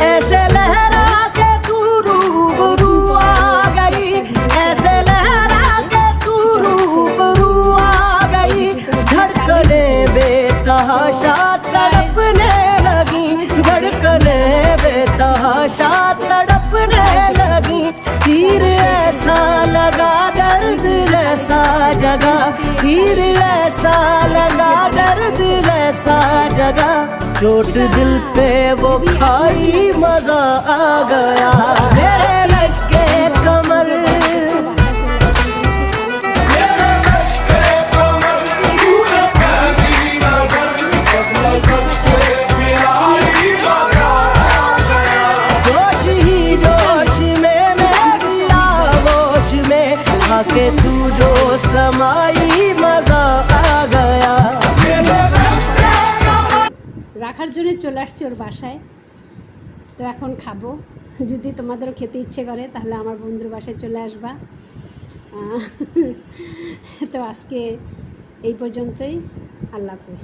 ऐसे लहरा के तू रूबरू आ गई, ऐसे लहरा के तू रूबरू आ गई। धड़कने बेतहाशा तड़पने लगी, धड़कने बेतहाशा तड़पने लगी। तीर ऐसा लगा दर्द ऐसा जगा, तीर ऐसा लगा दर्द ऐसा जगा। चोट दिल पे वो खाई मजा आ गया। मेरे लश्के कमर, जोश ही जोश में मैं गिरा होश में, आके तू जो समाई मजा आ गया। রাখার জন্য চলে আসছি ওর বাসায়। তো এখন খাবো, যদি তোমাদেরও খেতে ইচ্ছে করে তাহলে আমার বন্ধুর বাসায় চলে আসবা। তো আজকে এই পর্যন্তই, আল্লাহ হাফেজ।